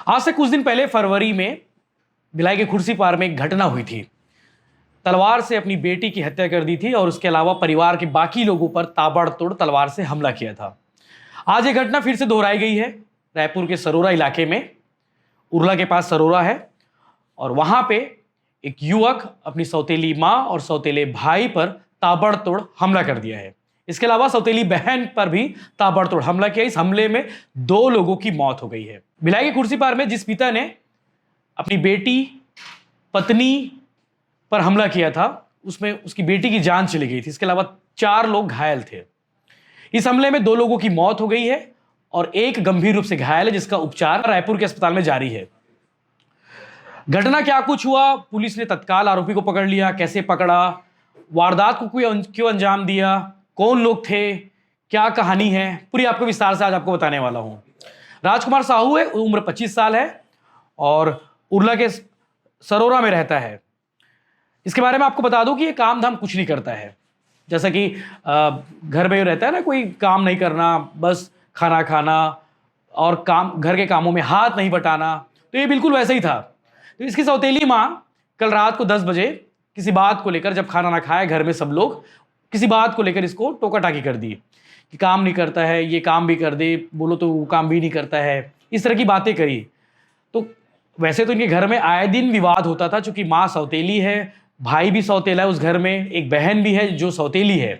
आज से कुछ दिन पहले फरवरी में भिलाई के खुर्सीपार में एक घटना हुई थी। तलवार से अपनी बेटी की हत्या कर दी थी और उसके अलावा परिवार के बाकी लोगों पर ताबड़तोड़ तलवार से हमला किया था। आज ये घटना फिर से दोहराई गई है। रायपुर के सरोरा इलाके में, उरला के पास सरोरा है, और वहां पे एक युवक अपनी सौतेली माँ और सौतेले भाई पर ताबड़तोड़ हमला कर दिया है। इसके अलावा सौतेली बहन पर भी ताबड़तोड़ हमला किया। इस हमले में 2 लोगों की मौत हो गई है। भिलाई के खुर्सीपार में जिस पिता ने अपनी बेटी, पत्नी पर हमला किया था, उसमें उसकी बेटी की जान चली गई थी। इसके अलावा 4 लोग घायल थे। इस हमले में 2 लोगों की मौत हो गई है और एक गंभीर रूप से घायल है, जिसका उपचार रायपुर के अस्पताल में जारी है। घटना क्या कुछ हुआ, पुलिस ने तत्काल आरोपी को पकड़ लिया, कैसे पकड़ा, वारदात को क्यों अंजाम दिया, कौन लोग थे, क्या कहानी है, पूरी आपको विस्तार से आज आपको बताने वाला हूं। राजकुमार साहू है, उम्र 25 साल है और उरला के सरोरा में रहता है। इसके बारे में आपको बता दूं कि ये काम धाम कुछ नहीं करता है। जैसा कि घर में रहता है ना, कोई काम नहीं करना, बस खाना खाना और घर के कामों में हाथ नहीं बटाना, तो ये बिल्कुल वैसे ही था। तो इसकी सौतेली माँ कल रात को 10 बजे किसी बात को लेकर, जब खाना ना खाए घर में सब लोग, किसी बात को लेकर इसको टोका टाकी कर दी कि काम नहीं करता है, ये काम भी कर दे, बोलो तो वो काम भी नहीं करता है, इस तरह की बातें करी। तो वैसे तो इनके घर में आए दिन विवाद होता था, चूंकि माँ सौतेली है, भाई भी सौतेला है उस घर में, एक बहन भी है जो सौतेली है।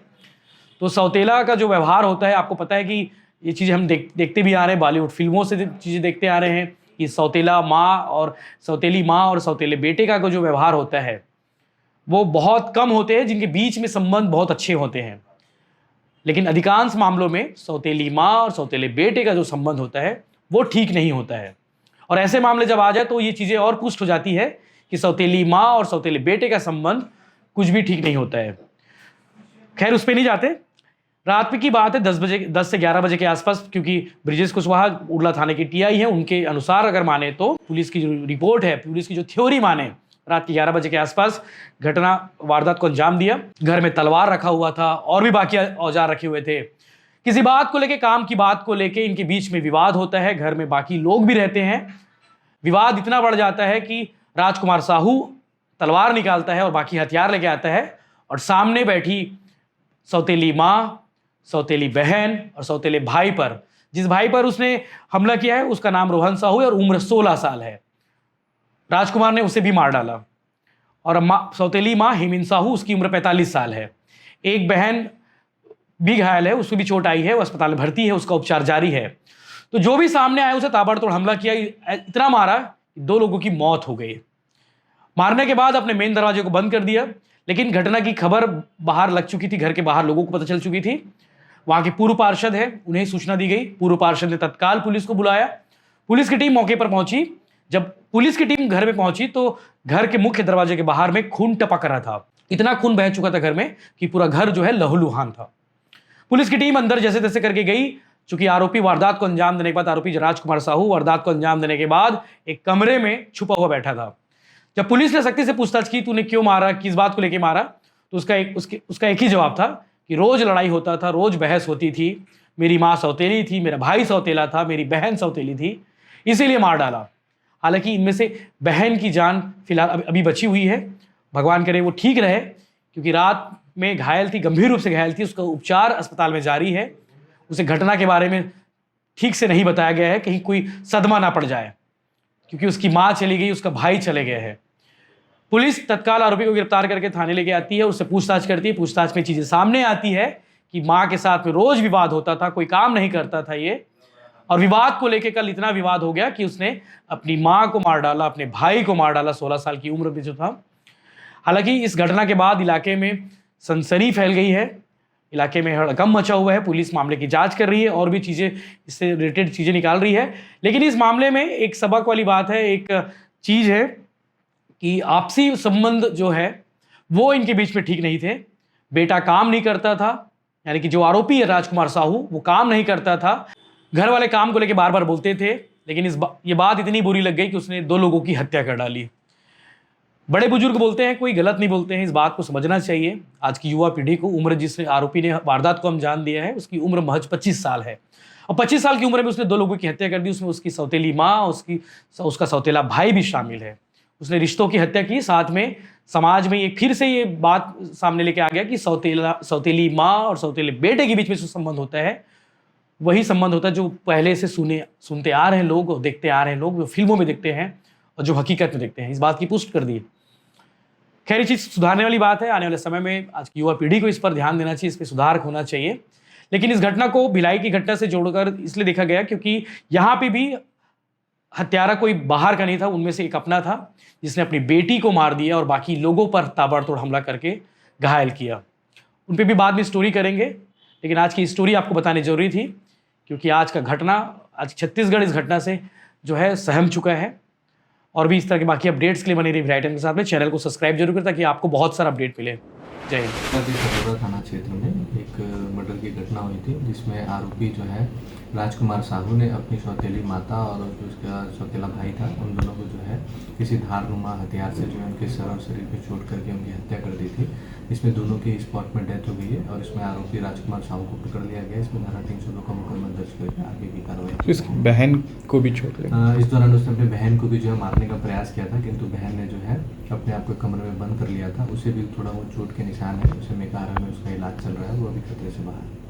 तो सौतेला का जो व्यवहार होता है, आपको पता है कि ये चीज़ें हम देखते भी आ रहे हैं, बॉलीवुड फिल्मों से चीज़ें देखते आ रहे हैं कि सौतेला माँ और सौतेली माँ और सौतेले बेटे का जो व्यवहार होता है वो बहुत कम होते हैं, जिनके बीच में संबंध बहुत अच्छे होते हैं। लेकिन अधिकांश मामलों में सौतेली माँ और सौतेले बेटे का जो संबंध होता है वो ठीक नहीं होता है। और ऐसे मामले जब आ जाए तो ये चीज़ें और पुष्ट हो जाती है कि सौतेली माँ और सौतेले बेटे का संबंध कुछ भी ठीक नहीं होता है। खैर, उस पर नहीं जाते। रात की बात है, 10 से 11 बजे के आसपास, क्योंकि ब्रिजेश कुशवाहा उरला थाने की टीआई है, उनके अनुसार अगर माने तो, पुलिस की जो रिपोर्ट है, पुलिस की जो थ्योरी माने, रात के 11 बजे के आसपास घटना वारदात को अंजाम दिया। घर में तलवार रखा हुआ था और भी बाकी औजार रखे हुए थे। किसी बात को लेके, काम की बात को लेके इनके बीच में विवाद होता है। घर में बाकी लोग भी रहते हैं। विवाद इतना बढ़ जाता है कि राजकुमार साहू तलवार निकालता है और बाकी हथियार लेके आता है और सामने बैठी सौतेली माँ, सौतेली बहन और सौतेले भाई पर, जिस भाई पर उसने हमला किया है उसका नाम रोहन साहू है और उम्र 16 साल है। राजकुमार ने उसे भी मार डाला। और सौतेली माँ हेमिन साहू, उसकी उम्र 45 साल है। एक बहन भी घायल है, उसको भी चोट आई है, वो अस्पताल में भर्ती है, उसका उपचार जारी है। तो जो भी सामने आया उसे ताबड़तोड़ हमला किया, इतना मारा कि 2 लोगों की मौत हो गई। मारने के बाद अपने मेन दरवाजे को बंद कर दिया। लेकिन घटना की खबर बाहर लग चुकी थी, घर के बाहर लोगों को पता चल चुकी थी। वहां के पूर्व पार्षद है, उन्हें सूचना दी गई। पूर्व पार्षद ने तत्काल पुलिस को बुलाया। पुलिस की टीम मौके पर पहुंची। जब पुलिस की टीम घर में पहुंची तो घर के मुख्य दरवाजे के बाहर में खून टपक रहा था। इतना खून बह चुका था घर में कि पूरा घर जो है लहूलुहान था। पुलिस की टीम अंदर जैसे तैसे करके गई। चूंकि आरोपी वारदात को अंजाम देने के बाद, आरोपी राजकुमार साहू वारदात को अंजाम देने के बाद एक कमरे में छुपा हुआ बैठा था। जब पुलिस ने सख्ती से पूछताछ की, तूने क्यों मारा, किस बात को लेकर मारा, तो उसका एक ही जवाब था कि रोज लड़ाई होता था, रोज बहस होती थी, मेरी माँ सौतेली थी, मेरा भाई सौतेला था, मेरी बहन सौतेली थी, इसीलिए मार डाला। हालांकि इनमें से बहन की जान फिलहाल अभी बची हुई है, भगवान करे वो ठीक रहे, क्योंकि रात में घायल थी, गंभीर रूप से घायल थी। उसका उपचार अस्पताल में जारी है। उसे घटना के बारे में ठीक से नहीं बताया गया है, कहीं कोई सदमा ना पड़ जाए, क्योंकि उसकी माँ चली गई, उसका भाई चले गए हैं। पुलिस तत्काल आरोपी को गिरफ्तार करके थाने लेके आती है, उससे पूछताछ करती है। पूछताछ में चीजें सामने आती है कि माँ के साथ में रोज विवाद होता था, कोई काम नहीं करता था ये, और विवाद को लेकर कल इतना विवाद हो गया कि उसने अपनी माँ को मार डाला, अपने भाई को मार डाला, 16 साल की उम्र में जो था। हालांकि इस घटना के बाद इलाके में सनसनी फैल गई है, इलाके में हड़कंप मचा हुआ है। पुलिस मामले की जांच कर रही है और भी चीज़ें, इससे रिलेटेड चीज़ें निकाल रही है। लेकिन इस मामले में एक सबक वाली बात है, एक चीज़ है कि आपसी संबंध जो है वो इनके बीच में ठीक नहीं थे। बेटा काम नहीं करता था, यानी कि जो आरोपी है राजकुमार साहू, वो काम नहीं करता था। घर वाले काम को लेकर बार बार बोलते थे, लेकिन ये बात इतनी बुरी लग गई कि उसने 2 लोगों की हत्या कर डाली। बड़े बुजुर्ग बोलते हैं, कोई गलत नहीं बोलते हैं, इस बात को समझना चाहिए। आज की युवा पीढ़ी को, उम्र जिस आरोपी ने वारदात को अंजाम दिया है उसकी उम्र महज 25 साल है। और 25 साल की उम्र में उसने 2 लोगों की हत्या कर दी, उसमें उसकी सौतेली माँ, उसका सौतेला भाई भी शामिल है। उसने रिश्तों की हत्या की, साथ में समाज में ये फिर से ये बात सामने लेके आ गया कि सौतेली माँ और सौतेले बेटे के बीच में जो संबंध होता है, वही संबंध होता है जो पहले से सुनते आ रहे हैं लोग और देखते आ रहे हैं लोग, जो फिल्मों में देखते हैं और जो हकीकत में देखते हैं। इस बात की पुष्टि कर दी। खैर, ये चीज़ सुधारने वाली बात है। आने वाले समय में आज की युवा पीढ़ी को इस पर ध्यान देना चाहिए, इस पर सुधार होना चाहिए। लेकिन इस घटना को भिलाई की घटना से जोड़कर इसलिए देखा गया क्योंकि यहाँ पे भी हत्यारा कोई बाहर का नहीं था, उनमें से एक अपना था जिसने अपनी बेटी को मार दिया और बाकी लोगों पर ताबड़तोड़ हमला करके घायल किया। उन पे भी बाद में स्टोरी करेंगे, लेकिन आज की स्टोरी आपको बतानी जरूरी थी क्योंकि आज का घटना, आज छत्तीसगढ़ इस घटना से जो है सहम चुका है। और भी इस तरह के बाकी अपडेट्स के लिए बने रही ब्राइटन के साथ में। चैनल को सब्सक्राइब जरूर करें ताकि आपको बहुत सारा अपडेट मिले। जय हिंद। सरोरा थाना क्षेत्र में एक मर्डर की घटना हुई थी जिसमें आरोपी जो है राजकुमार साहू ने अपनी सौतेली माता और जो उसका सौतेला भाई था, उन दोनों को जो है किसी धारनुमा हथियार से जो है उनके सर और शरीर पर चोट करके उनकी हत्या कर दी थी। इसमें दोनों की स्पॉट में डेथ हो गई है और इसमें आरोपी राजकुमार साहू को पकड़ लिया गया। इसमें धारा 302 का मुकदमा दर्ज करके आगे की कार्रवाई। उसकी बहन को भी चोट लगी। इस दौरान उसने अपनी बहन को भी जो है मारने का प्रयास किया था, किंतु बहन ने जो है अपने आप को कमरे में बंद कर लिया था। उसे भी थोड़ा बहुत चोट के निशान है, उसे मेकाहारा में उसका इलाज चल रहा है, वो अभी खतरे से बाहर है।